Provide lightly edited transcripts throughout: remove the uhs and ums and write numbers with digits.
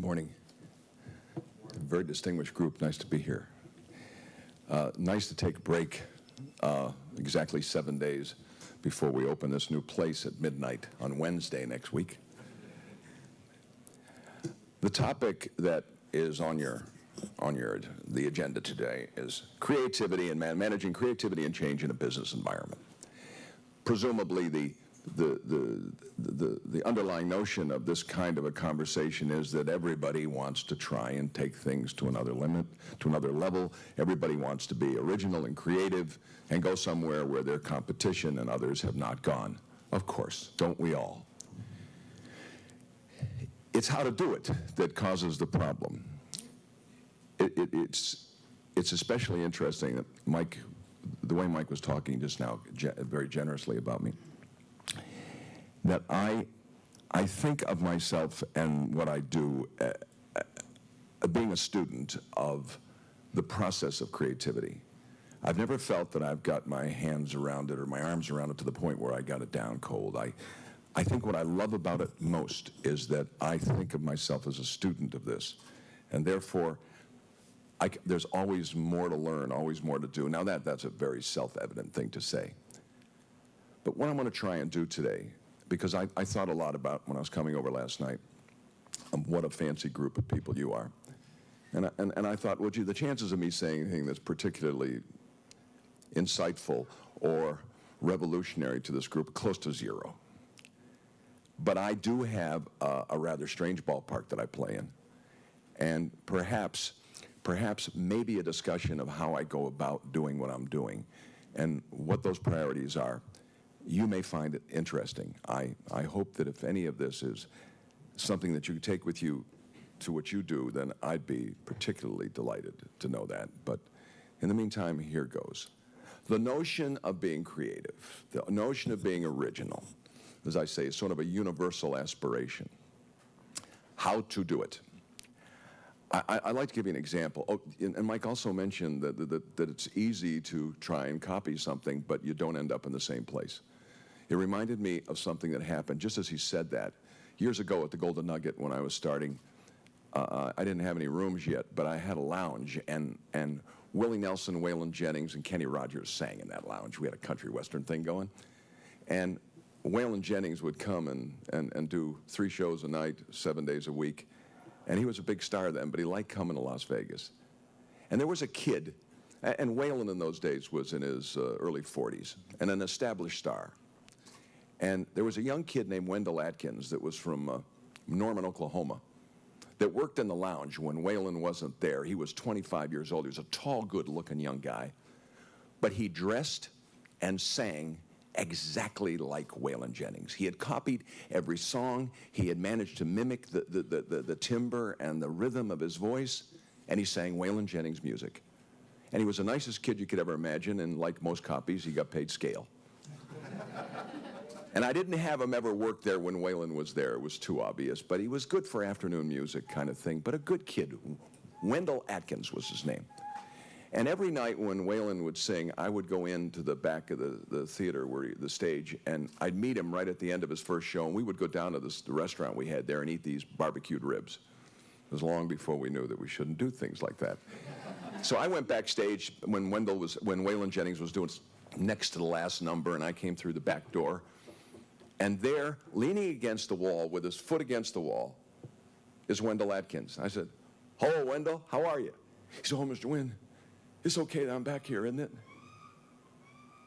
morning. Very distinguished group. Nice to be here. Nice to take a break exactly 7 days before we open this new place at midnight on Wednesday next week. The topic that is on the agenda today is creativity and managing creativity and change in a business environment. Presumably the underlying notion of this kind of a conversation is that everybody wants to try and take things to another level. Everybody wants to be original and creative and go somewhere where their competition and others have not gone. Of course, don't we all? It's how to do it that causes the problem. It's especially interesting that the way Mike was talking just now very generously about me, that I think of myself and what I do being a student of the process of creativity. I've never felt that I've got my hands around it or my arms around it to the point where I got it down cold. I think what I love about it most is that I think of myself as a student of this, and therefore there's always more to learn, always more to do. Now that's a very self-evident thing to say. But what I'm going to try and do today, because I thought a lot about when I was coming over last night, what a fancy group of people you are. And I thought, well, gee, the chances of me saying anything that's particularly insightful or revolutionary to this group are close to zero. But I do have a rather strange ballpark that I play in. And perhaps maybe a discussion of how I go about doing what I'm doing and what those priorities are. You may find it interesting. I hope that if any of this is something that you take with you to what you do, then I'd be particularly delighted to know that. But in the meantime, here goes. The notion of being creative, the notion of being original, as I say, is sort of a universal aspiration. How to do it. I'd like to give you an example. Oh, and Mike also mentioned that it's easy to try and copy something, but you don't end up in the same place. It reminded me of something that happened just as he said that. Years ago at the Golden Nugget when I was starting, I didn't have any rooms yet, but I had a lounge, and Willie Nelson, Waylon Jennings, and Kenny Rogers sang in that lounge. We had a country western thing going. And Waylon Jennings would come and do 3 shows a night, 7 days a week. And he was a big star then, but he liked coming to Las Vegas. And there was a kid, and Waylon in those days was in his early 40s, and an established star. And there was a young kid named Wendell Atkins that was from Norman, Oklahoma, that worked in the lounge when Waylon wasn't there. He was 25 years old. He was a tall, good-looking young guy. But he dressed and sang exactly like Waylon Jennings. He had copied every song. He had managed to mimic the timbre and the rhythm of his voice, and he sang Waylon Jennings music. And he was the nicest kid you could ever imagine, and like most copies, he got paid scale. And I didn't have him ever work there when Waylon was there. It was too obvious, but he was good for afternoon music kind of thing, but a good kid. Wendell Atkins was his name. And every night when Waylon would sing, I would go into the back of the theater, the stage, and I'd meet him right at the end of his first show, and we would go down to the restaurant we had there and eat these barbecued ribs. It was long before we knew that we shouldn't do things like that. So I went backstage when Waylon Jennings was doing next to the last number, and I came through the back door, and there, leaning against the wall with his foot against the wall, is Wendell Atkins. I said, "Hello, Wendell, how are you?" He said, "Oh, Mr. Wynn, it's okay that I'm back here, isn't it?"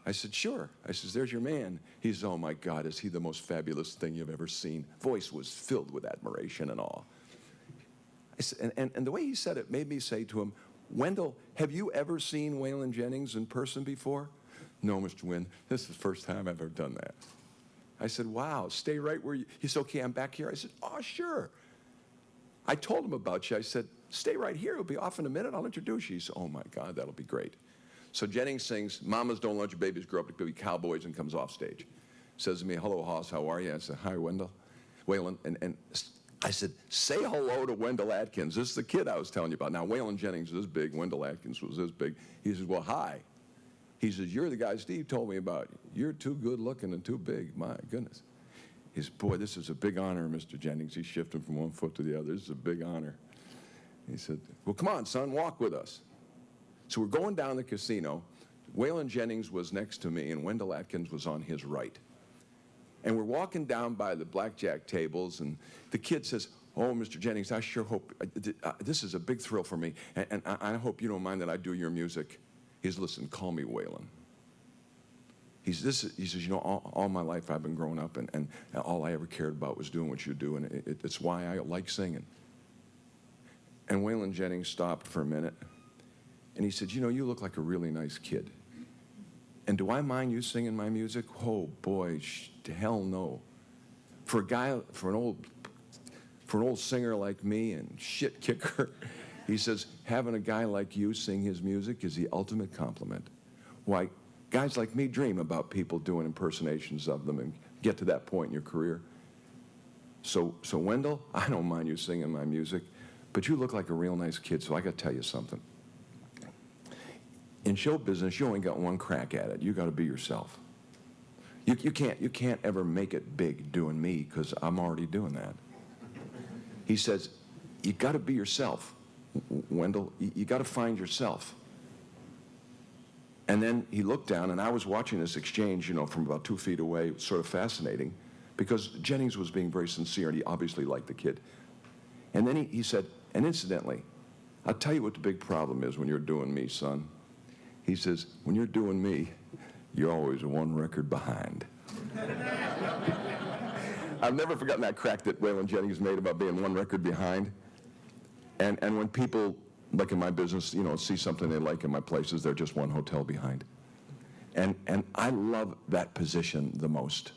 I said, "Sure." I said, "There's your man." He said, "Oh my God, is he the most fabulous thing you've ever seen?" Voice was filled with admiration and awe. I said, and the way he said it made me say to him, "Wendell, have you ever seen Waylon Jennings in person before?" "No, Mr. Wynn, this is the first time I've ever done that." I said, "Wow, stay right where you..." He said, "Okay, I'm back here." I said, "Oh, sure." I told him about you. I said, "Stay right here. It'll be off in a minute. I'll introduce you." He said, "Oh, my God, that'll be great." So Jennings sings, "Mamas don't let your babies grow up to be cowboys," and comes off stage. Says to me, "Hello, Hoss, how are you?" I said, "Hi, Wendell." Waylon, and I said, "Say hello to Wendell Atkins. This is the kid I was telling you about." Now, Waylon Jennings was this big. Wendell Atkins was this big. He says, "Well, hi." He says, "You're the guy Steve told me about. You're too good looking and too big. My goodness." He said, boy, this is a big honor, Mr. Jennings. He's shifting from one foot to the other. This is a big honor. He said, well, come on, son, walk with us. So we're going down the casino. Waylon Jennings was next to me, and Wendell Atkins was on his right. And we're walking down by the blackjack tables, and the kid says, oh, Mr. Jennings, I sure hope, this is a big thrill for me, and I hope you don't mind that I do your music. He says, listen, call me Waylon. He says, you know, all my life I've been growing up, and all I ever cared about was doing what you do, and it's why I like singing. And Waylon Jennings stopped for a minute, and he said, you know, you look like a really nice kid. And do I mind you singing my music? Oh, boy, hell no. For an old singer like me and shit kicker, he says, having a guy like you sing his music is the ultimate compliment. Why, guys like me dream about people doing impersonations of them and get to that point in your career. So Wendell, I don't mind you singing my music, but you look like a real nice kid, so I got to tell you something. In show business, you only got one crack at it. You got to be yourself. You can't ever make it big doing me, because I'm already doing that. He says, you got to be yourself, Wendell. You got to find yourself. And then he looked down, and I was watching this exchange, you know, from about 2 feet away. It was sort of fascinating, because Jennings was being very sincere, and he obviously liked the kid. And then he said, and incidentally, I'll tell you what the big problem is when you're doing me, son. He says, when you're doing me, you're always one record behind. I've never forgotten that crack that Waylon Jennings made about being one record behind. And when people, like in my business, you know, see something they like in my places, they're just one hotel behind. And I love that position the most,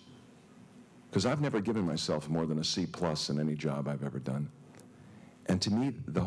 because I've never given myself more than a C+ in any job I've ever done. And to me, the